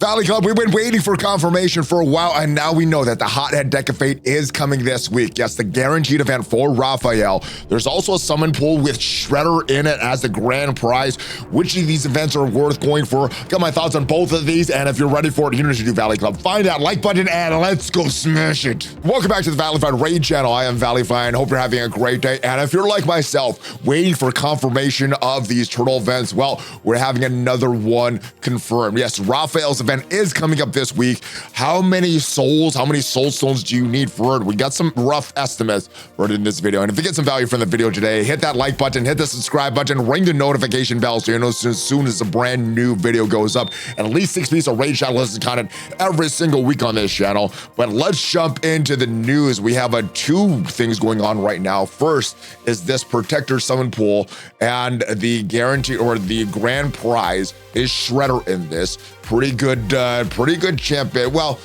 Valley Club, we've been waiting for confirmation for a while, and now we know that the Hothead Deck of Fate is coming this week. Yes, the guaranteed event for RAPHAEL. There's also a summon pool with Shredder in it as the grand prize. Which of these events are worth going for? Got my thoughts on both of these, and if you're ready for it, you know what to do, Valley Club. Find that like button, and let's go smash it. Welcome back to the ValleyFlyin raid channel. I am ValleyFlyin. Hope you're having a great day, and if you're like myself, waiting for confirmation of these turtle events, well, we're having another one confirmed. Yes, RAPHAEL's event is coming up this week. How many soul stones do you need for it? We got some rough estimates for it in this video. And if you get some value from the video today, hit that like button, hit the subscribe button, ring the notification bell so you know as soon as a brand new video goes up. And at least 6 pieces of raid channel listed content every single week on this channel. But let's jump into the news. We have two things going on right now. First is this protector summon pool, and the guarantee or the grand prize is Shredder in this. Pretty good champion. Well,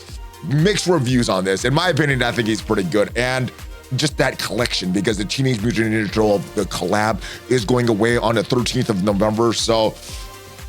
mixed reviews on this. In my opinion, I think he's pretty good. And just that collection, because the Teenage Mutant Ninja Turtle, the collab, is going away on the 13th of November. So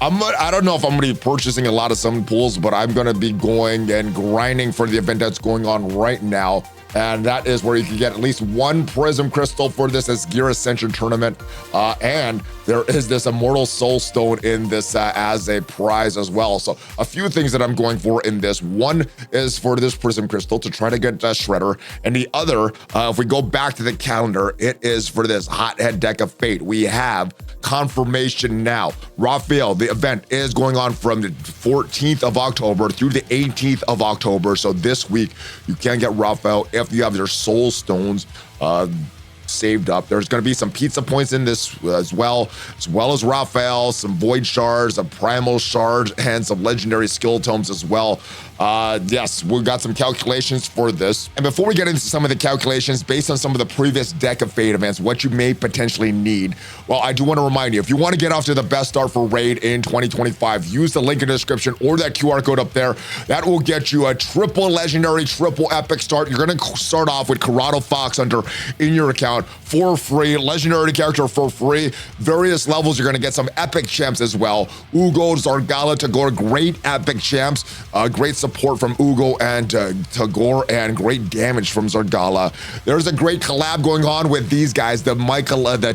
I don't know if I'm gonna be purchasing a lot of summon pools, but I'm gonna be going and grinding for the event that's going on right now. And that is where you can get at least one Prism Crystal for this Gear Ascension tournament. And there is this Immortal Soul Stone in this as a prize as well. So a few things that I'm going for in this. One is for this Prism Crystal to try to get Shredder. And the other, if we go back to the calendar, it is for this Hothead Deck of Fate. We have confirmation now. RAPHAEL, the event is going on from the 14th of October through the 18th of October. So this week, you can get RAPHAEL if you have your soul stones saved up. There's going to be some pizza points in this as well as RAPHAEL, some void shards, a primal shard, and some legendary skill tomes as well. Yes, we got some calculations for this. And before we get into some of the calculations based on some of the previous Deck of Fate events, what you may potentially need, well, I do want to remind you, if you want to get off to the best start for raid in 2025, use the link in the description or that QR code up there. That will get you a triple legendary, triple epic start. You're going to start off with Karato Fox Hunter in your account for free, legendary character for free. Various levels, you're going to get some epic champs as well. Uugo, Zargala, Tagoar, great epic champs. Great support from Uugo and Tagoar, and great damage from Zargala. There's a great collab going on with these guys, the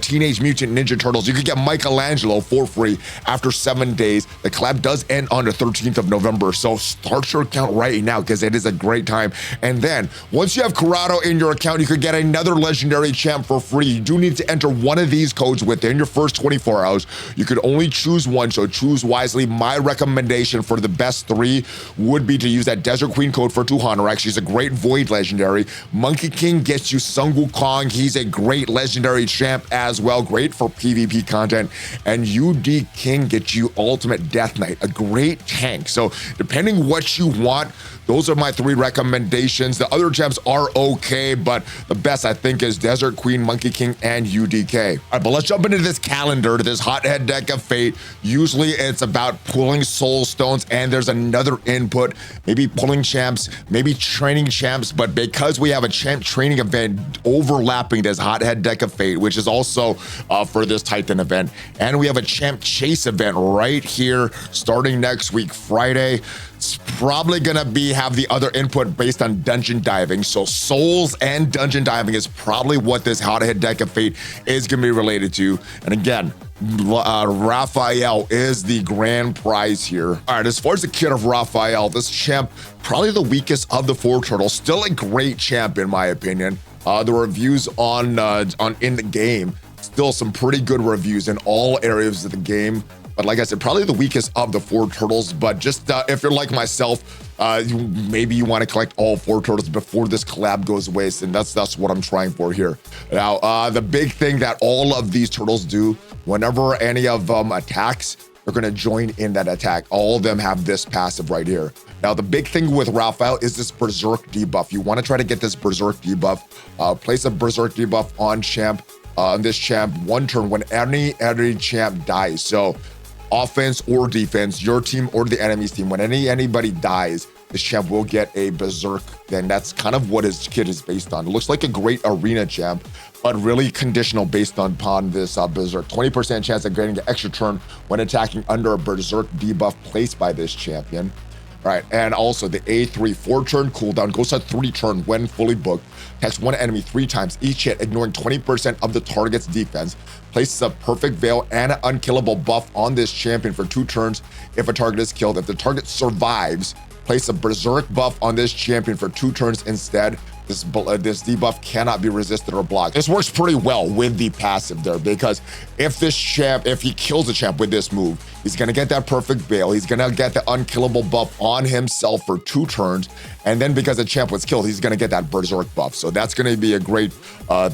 Teenage Mutant Ninja Turtles. You can get Michelangelo for free after 7 days. The collab does end on the 13th of November, so start your account right now because it is a great time. And then once you have Karato in your account, you could get another legendary champ for free. You do need to enter one of these codes within your first 24 hours. You could only choose one, so choose wisely. My recommendation for the best 3 would be to use that Desert Queen code for 200x. She's a great void legendary. Monkey King gets you Sun Wukong. He's a great legendary champ as well, great for PvP content. And UD King gets you Ultimate Death Knight, a great tank. So depending what you want, those are my 3 recommendations. The other gems are okay, but the best I think is Desert Queen, Monkey King, and UDK. All right, but let's jump into this calendar, to this Hothead Deck of Fate. Usually it's about pulling soul stones, and there's another input, maybe pulling champs, maybe training champs, but because we have a champ training event overlapping this Hothead Deck of Fate, which is also for this Titan event, and we have a champ chase event right here starting next week, Friday. It's probably gonna have the other input based on dungeon diving. So souls and dungeon diving is probably what this Hothead Deck of Fate is gonna be related to. And again, RAPHAEL is the grand prize here. All right, as far as the kit of RAPHAEL, this champ, probably the weakest of the 4 turtles, still a great champ in my opinion. The reviews on in the game, still some pretty good reviews in all areas of the game. But like I said, probably the weakest of the 4 turtles. But just if you're like myself, maybe you want to collect all 4 turtles before this collab goes away. And that's what I'm trying for here. Now, the big thing that all of these turtles do, whenever any of them attacks, they're going to join in that attack. All of them have this passive right here. Now, the big thing with RAPHAEL is this Berserk debuff. You want to try to get this Berserk debuff. Place a Berserk debuff on champ. On this champ, 1 turn when any champ dies. So offense or defense, your team or the enemy's team, when anybody dies, this champ will get a Berserk. Then that's kind of what his kit is based on. It looks like a great arena champ, but really conditional based upon this Berserk. 20% chance of getting an extra turn when attacking under a Berserk debuff placed by this champion. right? And also the A3 4-turn cooldown goes at 3-turn when fully booked. Attacks one enemy 3 times each hit, ignoring 20% of the target's defense. Places a perfect veil and an unkillable buff on this champion for 2 turns if a target is killed. If the target survives, place a berserk buff on this champion for 2 turns instead. This debuff cannot be resisted or blocked. This works pretty well with the passive there, because if he kills a champ with this move, he's gonna get that perfect veil. He's gonna get the unkillable buff on himself for 2 turns. And then because the champ was killed, he's gonna get that berserk buff. So that's gonna be a great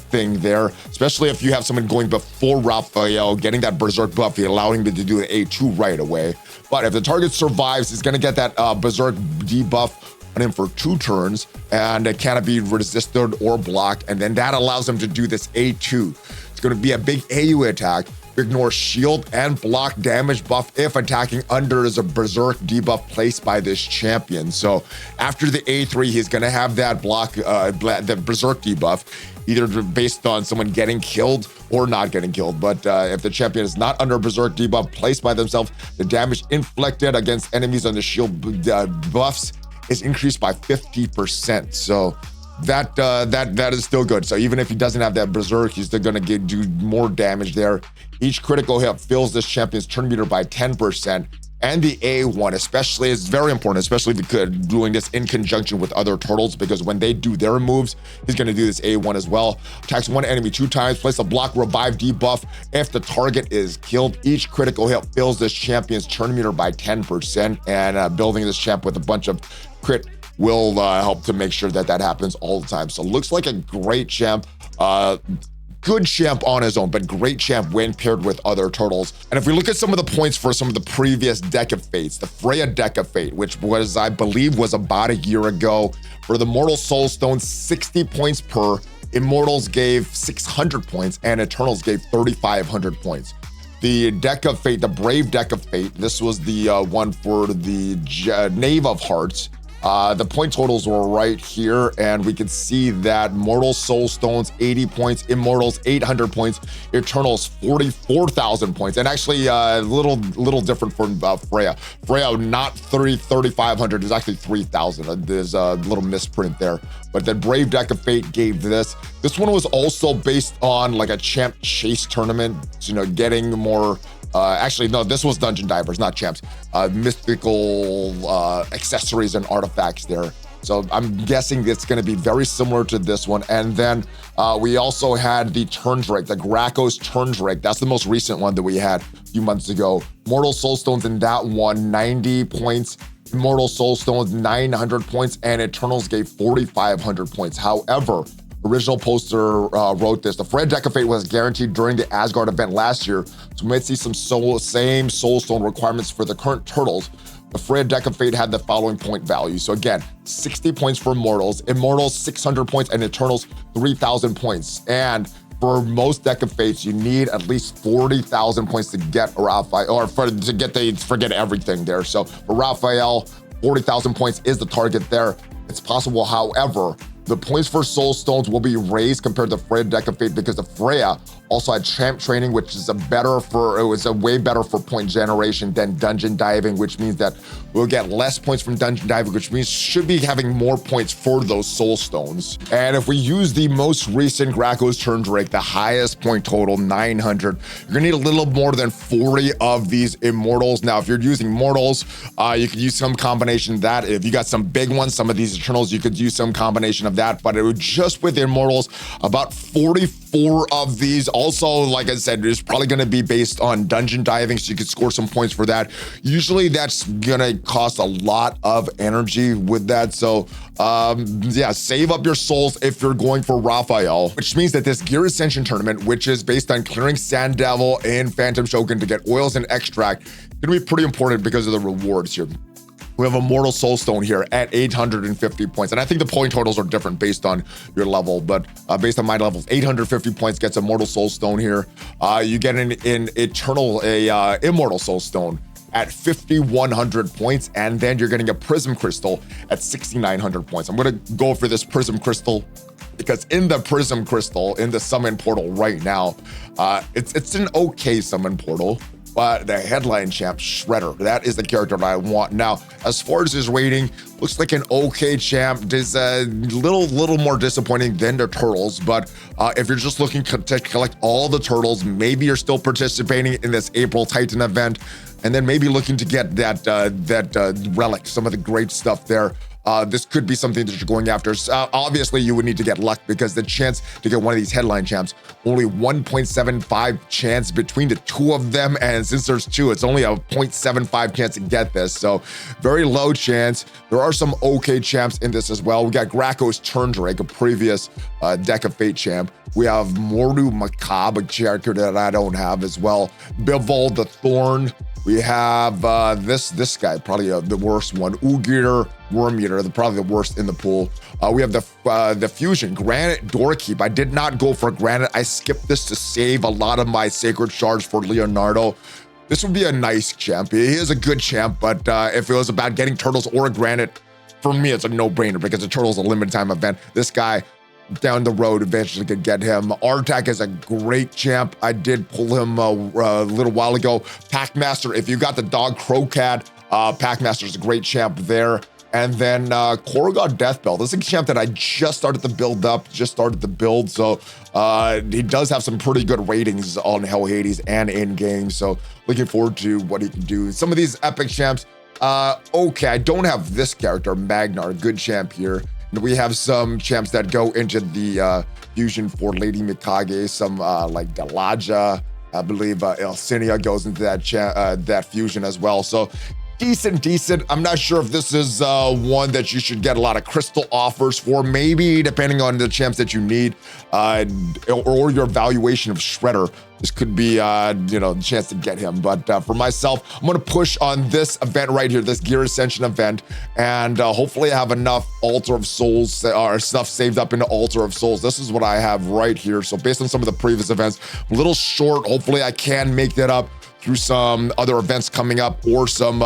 thing there, especially if you have someone going before RAPHAEL, getting that berserk buff, allowing him to do the A2 right away. But if the target survives, he's gonna get that berserk debuff on him for 2 turns, and it cannot be resisted or blocked, and then that allows him to do this A2. It's going to be a big AU attack. Ignore shield and block damage buff if attacking under is a berserk debuff placed by this champion. So after the A3, he's going to have that block, the berserk debuff, either based on someone getting killed or not getting killed. But if the champion is not under berserk debuff placed by themselves, the damage inflicted against enemies on the shield buffs is increased by 50%. So that is still good. So even if he doesn't have that berserk, he's still gonna do more damage there. Each critical hit fills this champion's turn meter by 10%. And the A1 especially is very important, especially if you're doing this in conjunction with other turtles, because when they do their moves, he's going to do this A1 as well. Attacks one enemy 2 times, place a block revive debuff if the target is killed. Each critical hit fills this champion's turn meter by 10%, and building this champ with a bunch of crit will help to make sure that that happens all the time. So looks like a great champ. Good champ on his own, but great champ when paired with other turtles. And if we look at some of the points for some of the previous Deck of Fates, the Freya Deck of Fate, which was, I believe, was about a year ago, for the Mortal Soul Stone, 60 points per. Immortals gave 600 points, and Eternals gave 3,500 points. The Deck of Fate, the Brave Deck of Fate, this was the one for the Knave of Hearts. The point totals were right here, and we can see that Mortal Soul Stones 80 points, Immortals 800 points, Eternals 44,000 points, and actually a little different from Freya. Freya not 3,500, is actually 3,000. There's a little misprint there, but the Brave Deck of Fate gave this. This one was also based on like a champ chase tournament, you know, getting more. Actually, no, this was Dungeon Divers, not champs. Mythical accessories and artifacts there. So I'm guessing it's going to be very similar to this one. And then we also had the Turn Drake, the Graco's Turn Drake. That's the most recent one that we had a few months ago. Mortal Soul Stones in that one, 90 points. Immortal Soul Stones, 900 points. And Eternals gave 4,500 points. However, original poster wrote this: the Freya Deck of Fate was guaranteed during the Asgard event last year, so we might see some same Soul Stone requirements for the current turtles. The Freya Deck of Fate had the following point value. So again, 60 points for Immortals, 600 points, and Eternals 3,000 points. And for most Deck of Fates, you need at least 40,000 points to get RAPHAEL, or forget everything there. So for RAPHAEL, 40,000 points is the target there. It's possible, however, the points for Soul Stones will be raised compared to Freya Deck of Fate, because the Freya also had champ training, which is a way better for point generation than dungeon diving, which means that we'll get less points from dungeon diving, which means should be having more points for those Soul Stones. And if we use the most recent Graco's Turn Drake, the highest point total, 900, you're gonna need a little more than 40 of these Immortals. Now, if you're using Mortals, you could use some combination of that. If you got some big ones, some of these Eternals, you could use some combination of that, but it would just with Immortals, about 44 of these. Also, like I said, it's probably gonna be based on dungeon diving, so you could score some points for that. Usually that's gonna cost a lot of energy with that. So yeah, save up your souls if you're going for RAPHAEL, which means that this Gear Ascension tournament, which is based on clearing Sand Devil and Phantom Shogun to get oils and extract, gonna be pretty important because of the rewards here. We have a Mortal Soul Stone here at 850 points. And I think the point totals are different based on your level, but based on my levels, 850 points gets a Mortal Soul Stone here. You get an Immortal Soul Stone at 5,100 points, and then you're getting a Prism Crystal at 6,900 points. I'm gonna go for this Prism Crystal because in the Prism Crystal, in the Summon Portal right now, it's an okay Summon Portal. but the headline champ, Shredder, that is the character that I want. Now, as far as his rating, looks like an okay champ. Is a little more disappointing than the turtles, but if you're just looking to collect all the turtles, maybe you're still participating in this April Titan event, and then maybe looking to get that relic, some of the great stuff there. This could be something that you're going after. Obviously, you would need to get luck because the chance to get one of these headline champs, only 1.75 chance between the two of them. And since there's two, it's only a 0.75 chance to get this. So very low chance. There are some okay champs in this as well. We got Graco's Turndrake, a previous Deck of Fate champ. We have Mordu Macabre, a character that I don't have as well. Bivol the Thorn. We have this guy, probably the worst one. Uugo Worm Eater, probably the worst in the pool. We have the fusion, Granite Doorkeep. I did not go for Granite. I skipped this to save a lot of my sacred shards for Leonardo. This would be a nice champ. He is a good champ, but if it was about getting turtles or a Granite, for me, it's a no-brainer because the turtle's a limited time event. This guy, down the road, eventually could get him. Artak is a great champ. I did pull him a little while ago. Packmaster, if you got the Dog Crowcat, Packmaster is a great champ there. And then Korogod Deathbell. This is a champ that I just started to build up, so he does have some pretty good ratings on Hell Hades and in-game, so looking forward to what he can do. Some of these epic champs, okay, I don't have this character, Magnar, good champ here. We have some champs that go into the fusion for Lady Mikage, some like Dalaja, I believe Elsinia goes into that fusion as well. So decent. I'm not sure if this is one that you should get a lot of crystal offers for, maybe depending on the champs that you need or your evaluation of Shredder. This could be, the chance to get him. But for myself, I'm going to push on this event right here, this Gear Ascension event, and hopefully I have enough Altar of Souls or stuff saved up into Altar of Souls. This is what I have right here. So based on some of the previous events, a little short. Hopefully I can make that up through some other events coming up or some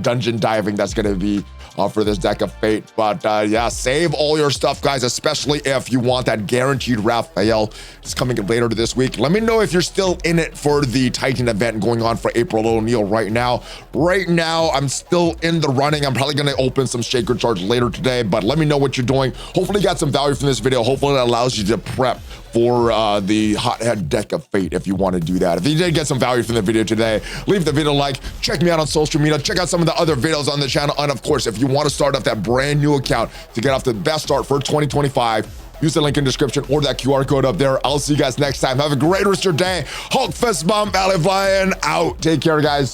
dungeon diving that's going to be for this Deck of Fate. But yeah, save all your stuff, guys, especially if you want that guaranteed Raphael. It's coming later this week. Let me know if you're still in it for the Titan event going on for April O'Neil right now. Right now, I'm still in the running. I'm probably going to open some Sacred Charge later today, but let me know what you're doing. Hopefully you got some value from this video. Hopefully it allows you to prep for the Hothead Deck of Fate if you want to do that. If you did get some value from the video today, leave the video a like, check me out on social media, check out some of the other videos on the channel, and of course, if you want to start off that brand new account to get off the best start for 2025, use the link in the description or that QR code up there. I'll see you guys next time. Have a great rest of your day. Hulk fist bump, ValleyFlyin out. Take care, guys.